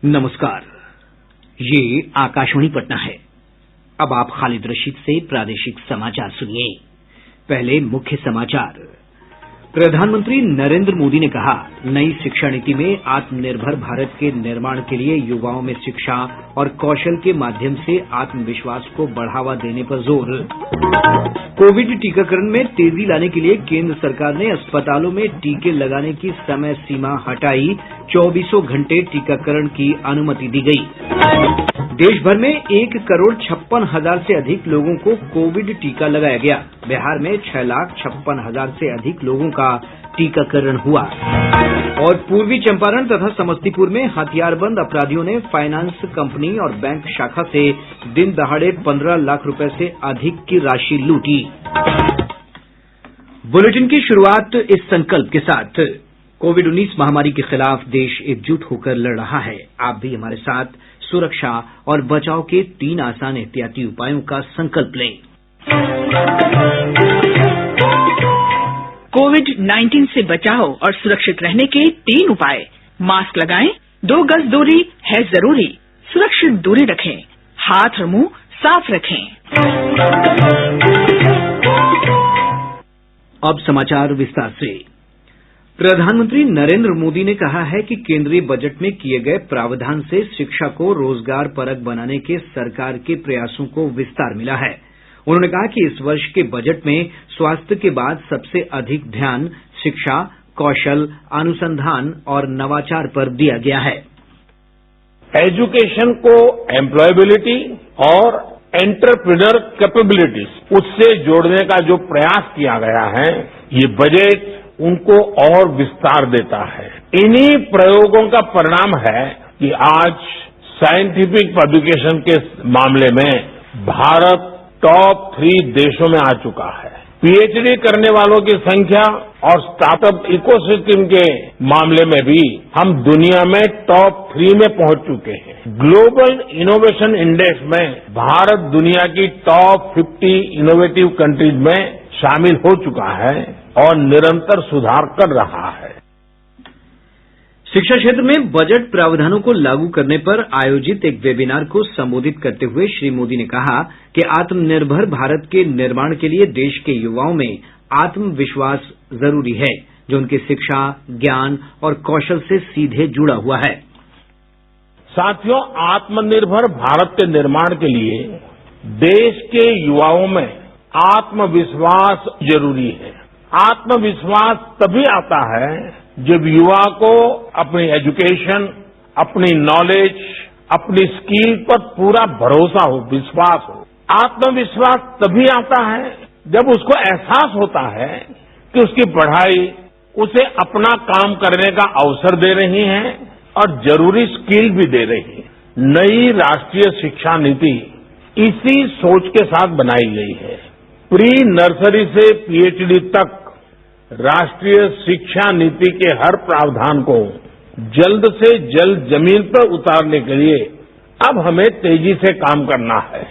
नमस्कार, ये आकाशवाणी पटना है। अब आप खालिद रशीद से प्रादेशिक समाचार सुनिए। पहले मुख्य समाचार। प्रधानमंत्री नरेंद्र मोदी ने कहा, नई शिक्षा नीति में आत्मनिर्भर भारत के निर्माण के लिए युवाओं में शिक्षा और कौशल के माध्यम से आत्मविश्वास को बढ़ावा देने पर जोर। कोविड टीकाकरण में तेजी लाने के लिए केंद्र सरकार ने अस्पतालों में टीके लगाने की समय सीमा हटाई, 24 घंटे टीकाकरण की अनुमति दी गई। देश भर में 1,56,000 से अधिक लोगों को कोविड टीका लगाया गया। बिहार में 6,56,000 से अधिक लोगों का टीकाकरण हुआ। और पूर्वी चंपारण तथा समस्तीपुर में हथियारबंद अपराधियों ने फाइनेंस कंपनी और बैंक शाखा से दिन दहाड़े 15 लाख रुपए से अधिक की राशि लूटी। बुलेटिन की शुरुआत इस संकल्प के साथ, कोविड-19 महामारी के खिलाफ देश एकजुट होकर लड़ रहा है। आप भी हमारे साथ सुरक्षा और बचाव के 3 आसान एहतियाती उपायों का संकल्प लें। कोविड-19 से बचाव और सुरक्षित रहने के 3 उपाय। मास्क लगाएं, 2 गज दूरी है जरूरी, सुरक्षित दूरी रखें, हाथ और मुंह साफ रखें। अब समाचार विस्तार से। प्रधानमंत्री नरेंद्र मोदी ने कहा है कि केंद्रीय बजट में किए गए प्रावधान से शिक्षा को रोजगार परक बनाने के सरकार के प्रयासों को विस्तार मिला है। उन्होंने कहा कि इस वर्ष के बजट में स्वास्थ्य के बाद सबसे अधिक ध्यान शिक्षा, कौशल, अनुसंधान और नवाचार पर दिया गया है। एजुकेशन को एम्प्लॉयबिलिटी और एंटरप्रेन्योर कैपेबिलिटीज उससे जोड़ने का जो प्रयास किया गया है, ये बजट उनको और विस्तार देता है। इन्हीं प्रयोगों का परिणाम है कि आज साइंटिफिक पब्लिकेशन के मामले में भारत टॉप 3 देशों में आ चुका है। पीएचडी करने वालों की संख्या और स्टार्टअप इकोसिस्टम के मामले में भी हम दुनिया में टॉप 3 में पहुंच चुके हैं। ग्लोबल इनोवेशन इंडेक्स में भारत दुनिया की टॉप 50 इनोवेटिव कंट्रीज में शामिल हो चुका है और निरंतर सुधार कर रहा है। शिक्षा क्षेत्र में बजट प्रावधानों को लागू करने पर आयोजित एक वेबिनार को संबोधित करते हुए श्री मोदी ने कहा कि आत्मनिर्भर भारत के निर्माण के लिए देश के युवाओं में आत्मविश्वास जरूरी है, जो उनकी शिक्षा, ज्ञान और कौशल से सीधे जुड़ा हुआ है। साथियों, आत्मनिर्भर भारत के निर्माण के लिए देश के युवाओं में आत्मविश्वास जरूरी है। आत्मविश्वास तभी आता है जब युवा को अपनी एजुकेशन, अपनी नॉलेज, अपनी स्किल पर पूरा भरोसा हो, विश्वास हो। आत्मविश्वास तभी आता है जब उसको एहसास होता है कि उसकी पढ़ाई उसे अपना काम करने का अवसर दे रही है और जरूरी स्किल भी दे रही है। नई राष्ट्रीय शिक्षा नीति इसी सोच के साथ बनाई गई है। प्री नर्सरी से पीएचडी तक राष्ट्रीय शिक्षा नीति के हर प्रावधान को जल्द से जल्द जमीन पर उतारने के लिए अब हमें तेजी से काम करना है।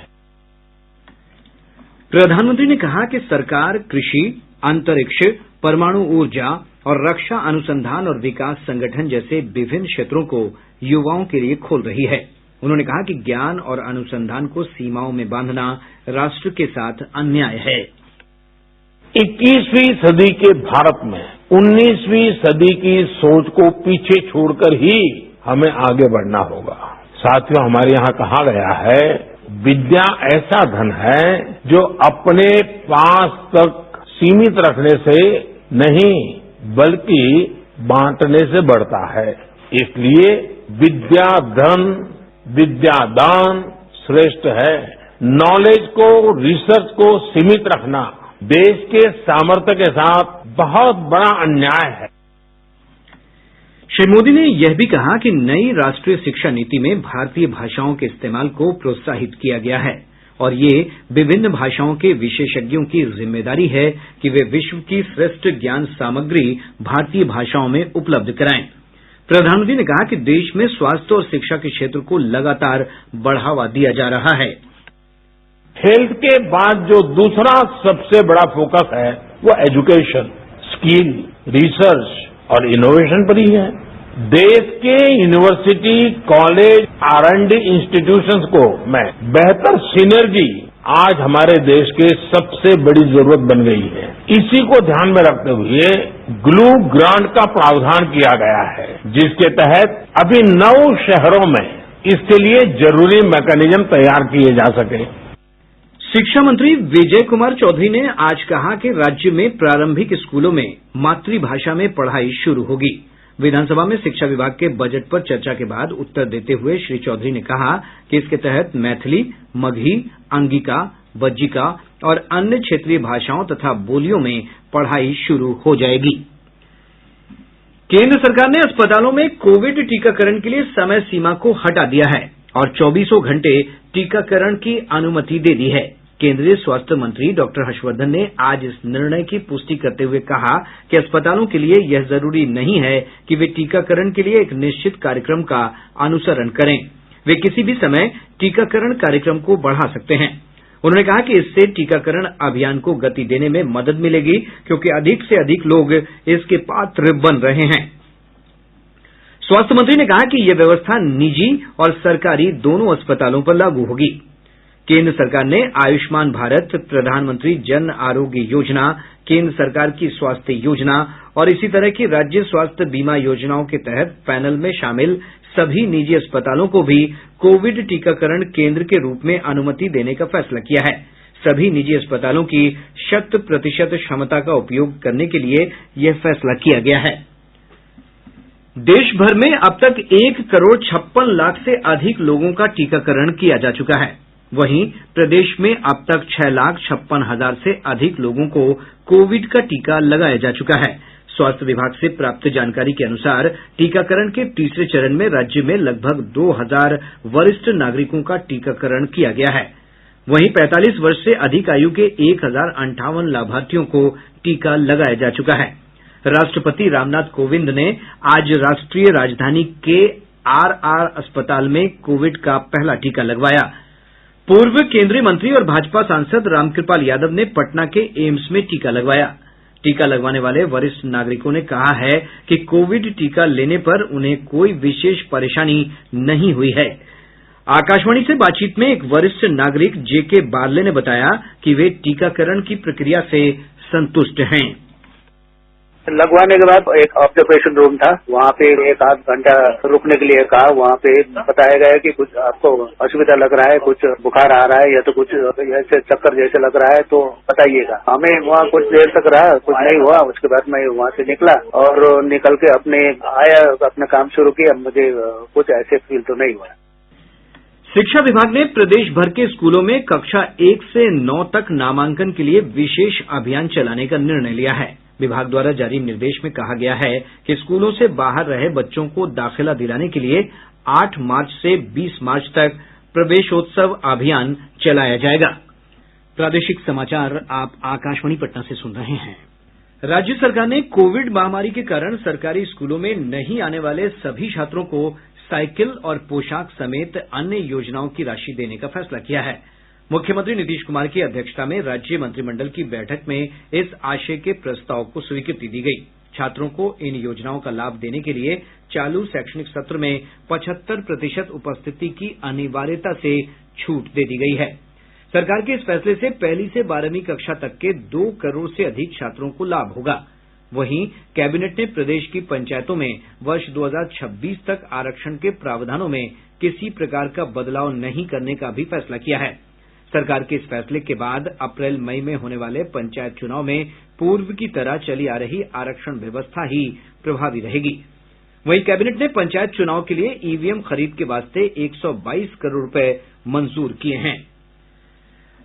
प्रधानमंत्री ने कहा कि सरकार कृषि, अंतरिक्ष, परमाणु ऊर्जा और रक्षा अनुसंधान और विकास संगठन जैसे विभिन्न क्षेत्रों को युवाओं के लिए खोल रही है। उन्होंने कहा कि ज्ञान और अनुसंधान को सीमाओं में बांधना राष्ट्र के साथ अन्याय है। 21वीं सदी के भारत में 19वीं सदी की सोच को पीछे छोड़कर ही हमें आगे बढ़ना होगा। साथियों, हमारे यहाँ कहा गया है, विद्या ऐसा धन है जो अपने पास तक सीमित रखने से नहीं बल्कि बांटने से बढ़ता है। इसलिए विद्या धन, विद्या दान श्रेष्ठ है। नॉलेज को, रिसर्च को सीमित रखना देश के सामर्थ्य के साथ बहुत बड़ा अन्याय है। श्री मोदी ने यह भी कहा कि नई राष्ट्रीय शिक्षा नीति में भारतीय भाषाओं के इस्तेमाल को प्रोत्साहित किया गया है और ये विभिन्न भाषाओं के विशेषज्ञों की जिम्मेदारी है कि वे विश्व की श्रेष्ठ ज्ञान सामग्री भारतीय भाषाओं में उपलब्ध कराएं। प्रधानमंत्री ने कहा कि देश में स्वास्थ्य और शिक्षा के क्षेत्र को लगातार बढ़ावा दिया जा रहा है। हेल्थ के बाद जो दूसरा सबसे बड़ा फोकस है वो एजुकेशन, स्किल, रिसर्च और इनोवेशन पर ही है। देश के यूनिवर्सिटी, कॉलेज, R&D इंस्टीट्यूशंस को मैं बेहतर सिनर्जी आज हमारे देश के सबसे बड़ी जरूरत बन गई है। इसी को ध्यान में रखते हुए ग्लू ग्रांट का प्रावधान किया गया है, जिसके तहत अभी 9 शहरों में इसके लिए जरूरी मैकेनिज्म तैयार किए जा सके। शिक्षा मंत्री विजय कुमार चौधरी ने आज कहा कि राज्य में प्रारंभिक स्कूलों में मातृभाषा में पढ़ाई शुरू होगी। विधानसभा में शिक्षा विभाग के बजट पर चर्चा के बाद उत्तर देते हुए श्री चौधरी ने कहा कि इसके तहत मैथिली, मगही, अंगिका, बज्जिका और अन्य क्षेत्रीय भाषाओं तथा बोलियों में पढ़ाई शुरू हो जाएगी। केंद्र सरकार ने अस्पतालों में कोविड टीकाकरण के लिए समय सीमा को हटा दिया है और 24 घंटे टीकाकरण की अनुमति दे दी है। केंद्रीय स्वास्थ्य मंत्री डॉक्टर हर्षवर्धन ने आज इस निर्णय की पुष्टि करते हुए कहा कि अस्पतालों के लिए यह जरूरी नहीं है कि वे टीकाकरण के लिए एक निश्चित कार्यक्रम का अनुसरण करें। वे किसी भी समय टीकाकरण कार्यक्रम को बढ़ा सकते हैं। उन्होंने कहा कि इससे टीकाकरण अभियान को गति देने में मदद मिलेगी, क्योंकि अधिक से अधिक लोग इसके पात्र बन रहे हैं। स्वास्थ्य मंत्री ने कहा कि यह व्यवस्था निजी और सरकारी दोनों अस्पतालों पर लागू होगी। केंद्र सरकार ने आयुष्मान भारत, प्रधानमंत्री जन आरोग्य योजना, केंद्र सरकार की स्वास्थ्य योजना और इसी तरह की राज्य स्वास्थ्य बीमा योजनाओं के तहत पैनल में शामिल सभी निजी अस्पतालों को भी कोविड टीकाकरण केंद्र के रूप में अनुमति देने का फैसला किया है। सभी निजी अस्पतालों की 100% क्षमता का उपयोग करने के लिए यह फैसला किया गया है। देश भर में अब तक 1,56,00,000 से अधिक लोगों का टीकाकरण किया जा चुका है। वहीं प्रदेश में अब तक 6,56,000 से अधिक लोगों को कोविड का टीका लगाया जा चुका है। स्वास्थ्य विभाग से प्राप्त जानकारी के अनुसार टीकाकरण के तीसरे चरण में राज्य में लगभग 2,000 वरिष्ठ नागरिकों का टीकाकरण किया गया है। वहीं 45 वर्ष से अधिक आयु के 1,058 लाभार्थियों को टीका लगाया जा चुका है। राष्ट्रपति रामनाथ कोविंद ने आज राष्ट्रीय राजधानी के RR अस्पताल में कोविड का पहला टीका लगवाया। पूर्व केंद्रीय मंत्री और भाजपा सांसद रामकृपाल यादव ने पटना के एम्स में टीका लगवाया। टीका लगवाने वाले वरिष्ठ नागरिकों ने कहा है कि कोविड टीका लेने पर उन्हें कोई विशेष परेशानी नहीं हुई है। आकाशवाणी से बातचीत में एक वरिष्ठ नागरिक JK बारले ने बताया कि वे टीकाकरण की प्रक्रिया से संतुष्ट हैं। लगवाने के बाद एक ऑब्जर्वेशन रूम था, वहाँ पे 1-8 घंटा रुकने के लिए कहा। वहाँ पे बताया गया कि कुछ आपको असुविधा लग रहा है, कुछ बुखार आ रहा है या तो कुछ ऐसे चक्कर जैसे लग रहा है तो बताइएगा। हमें वहाँ कुछ देर तक रहा, कुछ नहीं हुआ। उसके बाद मैं वहाँ से निकला और निकल के अपना काम शुरू किया। मुझे कुछ ऐसे फील तो नहीं हुआ। शिक्षा विभाग ने प्रदेश भर के स्कूलों में कक्षा 1 से 9 तक नामांकन के लिए विशेष अभियान चलाने का निर्णय लिया है। विभाग द्वारा जारी निर्देश में कहा गया है कि स्कूलों से बाहर रहे बच्चों को दाखिला दिलाने के लिए 8 मार्च से 20 मार्च तक प्रवेशोत्सव अभियान चलाया जाएगा। प्रादेशिक समाचार आप आकाशवाणी पटना से सुन रहे हैं। राज्य सरकार ने कोविड महामारी के कारण सरकारी स्कूलों में नहीं आने वाले सभी छात्रों को साइकिल और पोशाक समेत अन्य योजनाओं की राशि देने का फैसला किया है। मुख्यमंत्री नीतीश कुमार की अध्यक्षता में राज्य मंत्रिमंडल की बैठक में इस आशय के प्रस्ताव को स्वीकृति दी गई। छात्रों को इन योजनाओं का लाभ देने के लिए चालू शैक्षणिक सत्र में 75% उपस्थिति की अनिवार्यता से छूट दे दी गई है। सरकार के इस फैसले से 1ली से 12वीं कक्षा तक के 2 करोड़ से अधिक छात्रों को लाभ होगा। वहीं कैबिनेट ने प्रदेश की पंचायतों में वर्ष 2026 तक आरक्षण के प्रावधानों में किसी प्रकार का बदलाव नहीं करने का भी फैसला किया है। सरकार के इस फैसले के बाद अप्रैल मई में होने वाले पंचायत चुनाव में पूर्व की तरह चली आ रही आरक्षण व्यवस्था ही प्रभावी रहेगी। वहीं कैबिनेट ने पंचायत चुनाव के लिए ईवीएम खरीद के वास्ते 122 करोड़ रुपए मंजूर किए हैं।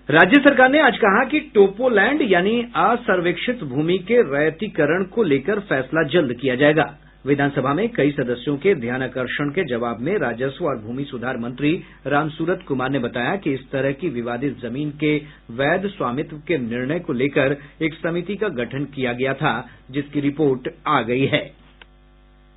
राज्य सरकार ने आज कहा कि टोपोलैंड यानी असर्वेक्षित भूमि के रैयतीकरण को लेकर फैसला जल्द किया जाएगा। विधानसभा में कई सदस्यों के ध्यानाकर्षण के जवाब में राजस्व और भूमि सुधार मंत्री रामसूरत कुमार ने बताया कि इस तरह की विवादित जमीन के वैध स्वामित्व के निर्णय को लेकर एक समिति का गठन किया गया था, जिसकी रिपोर्ट आ गई है।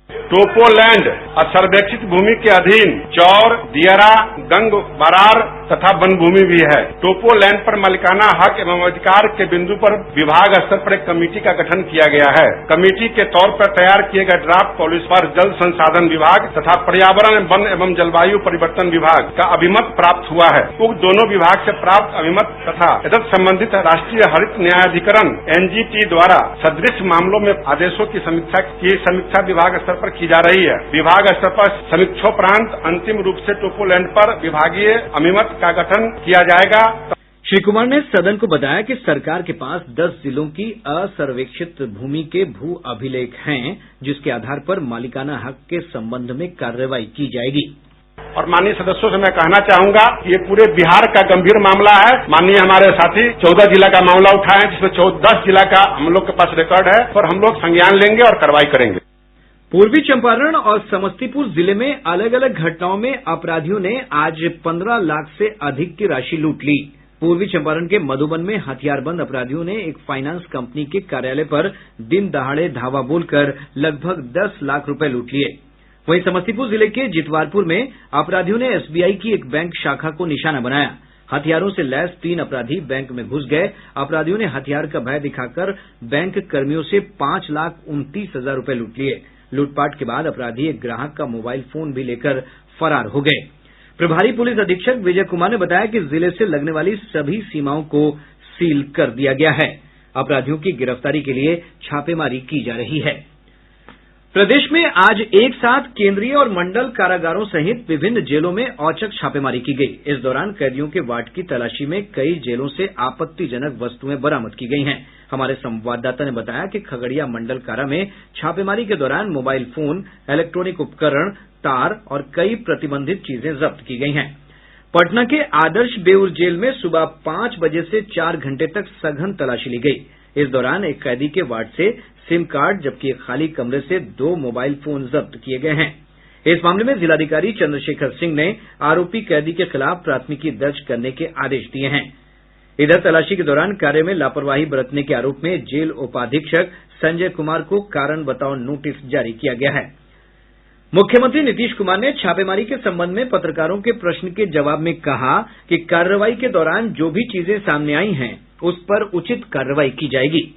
टोपोलैंड असर्वेक्षित भूमि के अधीन चौर, दियारा, गंग, बरार तथा वन भूमि भी है। टोपो लैंड पर मालिकाना हक एवं अधिकार के बिंदु पर विभाग स्तर पर एक कमेटी का गठन किया गया है। कमेटी के तौर पर तैयार किए गए ड्राफ्ट पॉलिसी पर जल संसाधन विभाग तथा पर्यावरण वन एवं जलवायु परिवर्तन विभाग का अभिमत प्राप्त हुआ है। उक्त दोनों विभाग से प्राप्त अभिमत तथा एतत् संबंधित राष्ट्रीय हरित न्यायाधिकरण NGT द्वारा सदृश मामलों में आदेशों की समीक्षा विभाग स्तर पर की जा रही है। विभाग स्तर पर समीक्षोपरांत अंतिम रूप से टोपो लैंड पर विभागीय अभिमत का गठन किया जाएगा। श्री कुमार ने सदन को बताया कि सरकार के पास 10 जिलों की असर्वेक्षित भूमि के भू अभिलेख हैं, जिसके आधार पर मालिकाना हक के संबंध में कार्रवाई की जाएगी। और माननीय सदस्यों से मैं कहना चाहूंगा, ये पूरे बिहार का गंभीर मामला है। माननीय हमारे साथी 14 जिला का मामला उठाए, जिसमें 10 जिला का हम लोग के पास रिकॉर्ड है और हम लोग संज्ञान लेंगे और कार्रवाई करेंगे। पूर्वी चंपारण और समस्तीपुर जिले में अलग अलग घटनाओं में अपराधियों ने आज 15 लाख से अधिक की राशि लूट ली। पूर्वी चंपारण के मधुबन में हथियारबंद अपराधियों ने एक फाइनेंस कंपनी के कार्यालय पर दिन दहाड़े धावा बोलकर लगभग 10 लाख रुपए लूट लिए। वहीं समस्तीपुर जिले के जितवारपुर में अपराधियों ने SBI की एक बैंक शाखा को निशाना बनाया। हथियारों से लैस 3 अपराधी बैंक में घुस गए। अपराधियों ने हथियार का भय दिखाकर बैंक कर्मियों से 5,29,000 रुपए लूट लिए। लूटपाट के बाद अपराधी एक ग्राहक का मोबाइल फोन भी लेकर फरार हो गए। प्रभारी पुलिस अधीक्षक विजय कुमार ने बताया कि जिले से लगने वाली सभी सीमाओं को सील कर दिया गया है। अपराधियों की गिरफ्तारी के लिए छापेमारी की जा रही है। प्रदेश में आज एक साथ केंद्रीय और मंडल कारागारों सहित विभिन्न जेलों में औचक छापेमारी की गई। इस दौरान कैदियों के वार्ड की तलाशी में कई जेलों से आपत्तिजनक वस्तुएं बरामद की गई हैं। हमारे संवाददाता ने बताया कि खगड़िया मंडल कारा में छापेमारी के दौरान मोबाइल फोन, इलेक्ट्रॉनिक उपकरण, तार और कई प्रतिबंधित चीजें जब्त की गई हैं। पटना के आदर्श बेऊर जेल में सुबह 5 बजे से 4 घंटे तक सघन तलाशी ली गई। इस दौरान एक कैदी के वार्ड से सिम कार्ड जबकि एक खाली कमरे से 2 मोबाइल फोन जब्त किए गए हैं। इस मामले में जिलाधिकारी चंद्रशेखर सिंह ने आरोपी कैदी के खिलाफ प्राथमिकी दर्ज करने के आदेश दिए हैं। इधर तलाशी के दौरान कार्य में लापरवाही बरतने के आरोप में जेल उपाधीक्षक संजय कुमार को कारण बताओ नोटिस जारी किया गया है। मुख्यमंत्री नीतीश कुमार ने छापेमारी के संबंध में पत्रकारों के प्रश्न के जवाब में कहा कि कार्रवाई के दौरान जो भी चीजें सामने आई हैं, उस पर उचित कार्रवाई की जाएगी।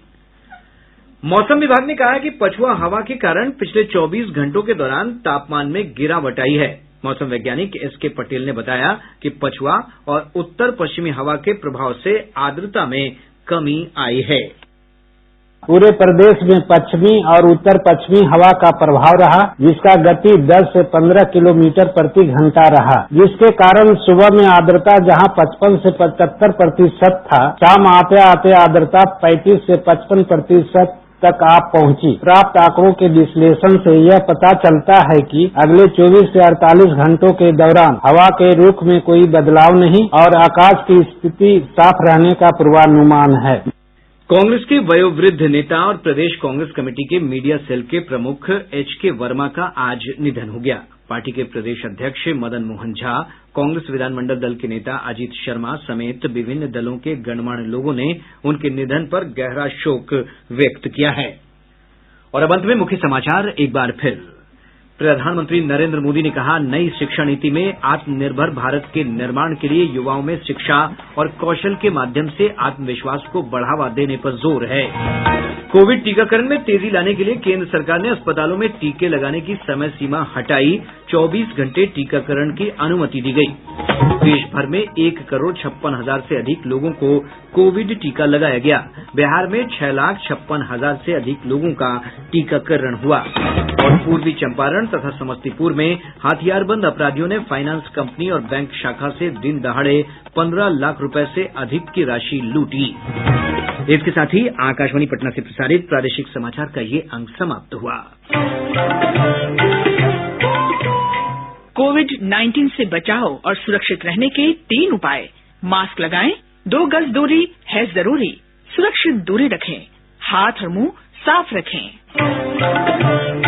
मौसम विभाग ने कहा है कि पछुआ हवा के कारण पिछले 24 घंटों के दौरान तापमान में गिरावट आई है। मौसम वैज्ञानिक SK पटेल ने बताया कि पछुआ और उत्तर पश्चिमी हवा के प्रभाव से आर्द्रता में कमी आई है। पूरे प्रदेश में पश्चिमी और उत्तर पश्चिमी हवा का प्रभाव रहा, जिसका गति 10 से 15 किलोमीटर प्रति घंटा रहा, जिसके कारण सुबह में आर्द्रता जहां 55 से 75% था, शाम आते आते आर्द्रता 35 से 55% तक आप पहुंची। प्राप्त आंकड़ों के विश्लेषण से यह पता चलता है कि अगले 24 से 48 घंटों के दौरान हवा के रुख में कोई बदलाव नहीं और आकाश की स्थिति साफ रहने का पूर्वानुमान है। कांग्रेस के वयोवृद्ध नेता और प्रदेश कांग्रेस कमेटी के मीडिया सेल के प्रमुख HK वर्मा का आज निधन हो गया। पार्टी के प्रदेश अध्यक्ष मदन मोहन झा, कांग्रेस विधानमंडल दल के नेता अजीत शर्मा समेत विभिन्न दलों के गणमान्य लोगों ने उनके निधन पर गहरा शोक व्यक्त किया है। और अब अंत में मुख्य समाचार एक बार फिर। प्रधानमंत्री नरेंद्र मोदी ने कहा, नई शिक्षा नीति में आत्मनिर्भर भारत के निर्माण के लिए युवाओं में शिक्षा और कौशल के माध्यम से आत्मविश्वास को बढ़ावा देने पर जोर है। कोविड टीकाकरण में तेजी लाने के लिए केंद्र सरकार ने अस्पतालों में टीके लगाने की समय सीमा हटाई। 24 घंटे टीकाकरण की अनुमति दी गई। देश भर में 1,56,000 से अधिक लोगों को कोविड टीका लगाया गया। बिहार में 6,56,000 से अधिक लोगों का टीकाकरण हुआ। और पूर्वी चंपारण तथा समस्तीपुर में हथियारबंद अपराधियों ने फाइनेंस कंपनी और बैंक शाखा से दिन दहाड़े 15 लाख रुपए से अधिक की राशि लूटी। इसके साथ ही आकाशवाणी पटना से प्रसारित प्रादेशिक समाचार का ये अंक समाप्त हुआ। कोविड-19 से बचाव और सुरक्षित रहने के 3 उपाय। मास्क लगाएं, 2 गज दूरी है जरूरी, सुरक्षित दूरी रखें, हाथ और मुंह साफ रखें।